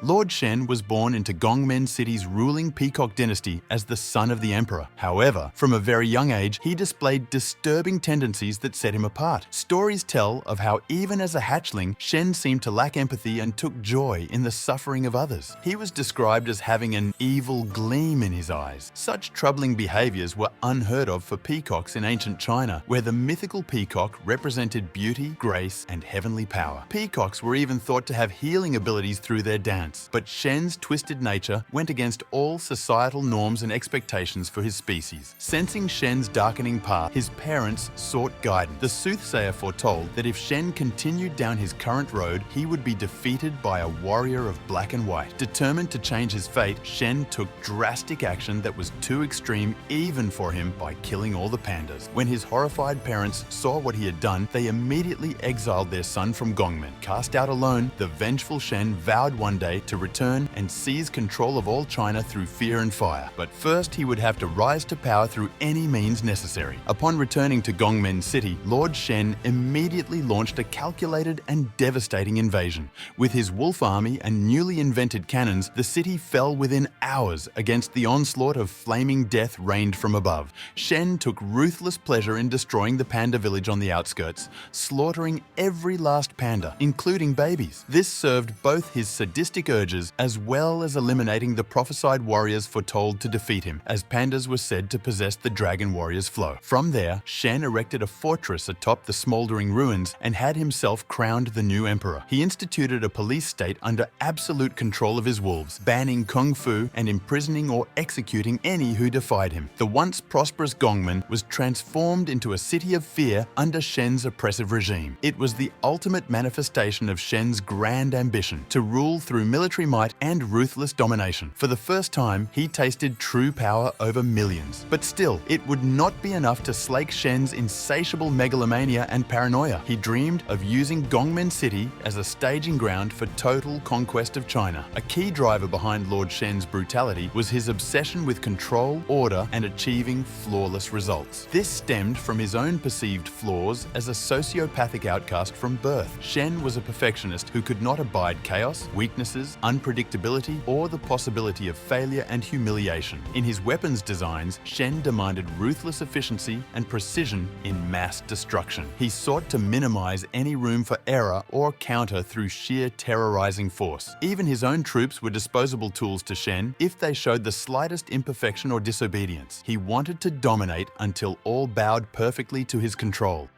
Lord Shen was born into Gongmen City's ruling peacock dynasty as the son of the emperor. However, from a very young age, he displayed disturbing tendencies that set him apart. Stories tell of how even as a hatchling, Shen seemed to lack empathy and took joy in the suffering of others. He was described as having an evil gleam in his eyes. Such troubling behaviors were unheard of for peacocks in ancient China, where the mythical peacock represented beauty, grace, and heavenly power. Peacocks were even thought to have healing abilities through their dance, but Shen's twisted nature went against all societal norms and expectations for his species. Sensing Shen's darkening path, his parents sought guidance. The soothsayer foretold that if Shen continued down his current road, he would be defeated by a warrior of black and white. Determined to change his fate, Shen took drastic action that was too extreme even for him by killing all the pandas. When his horrified parents saw what he had done, they immediately exiled their son from Gongmen. Cast out alone, the vengeful Shen vowed one day to return and seize control of all China through fear and fire. But first, he would have to rise to power through any means necessary. Upon returning to Gongmen City, Lord Shen immediately launched a calculated and devastating invasion. With his wolf army and newly invented cannons, the city fell within hours against the onslaught of flaming death rained from above. Shen took ruthless pleasure in destroying the panda village on the outskirts, slaughtering every last panda, including babies. This served both his sadistic urges as well as eliminating the prophesied warriors foretold to defeat him, as pandas were said to possess the dragon warrior's flow. From there, Shen erected a fortress atop the smoldering ruins and had himself crowned the new emperor. He instituted a police state under absolute control of his wolves, banning kung fu and imprisoning or executing any who defied him. The once prosperous Gongmen was transformed into a city of fear under Shen's oppressive regime. It was the ultimate manifestation of Shen's grand ambition to rule through military might and ruthless domination. For the first time, he tasted true power over millions. But still, it would not be enough to slake Shen's insatiable megalomania and paranoia. He dreamed of using Gongmen City as a staging ground for total conquest of China. A key driver behind Lord Shen's brutality was his obsession with control, order, and achieving flawless results. This stemmed from his own perceived flaws as a sociopathic outcast from birth. Shen was a perfectionist who could not abide chaos, weaknesses, unpredictability, or the possibility of failure and humiliation. In his weapons designs, Shen demanded ruthless efficiency and precision in mass destruction. He sought to minimize any room for error or counter through sheer terrorizing force. Even his own troops were disposable tools to Shen if they showed the slightest imperfection or disobedience. He wanted to dominate until all bowed perfectly to his control.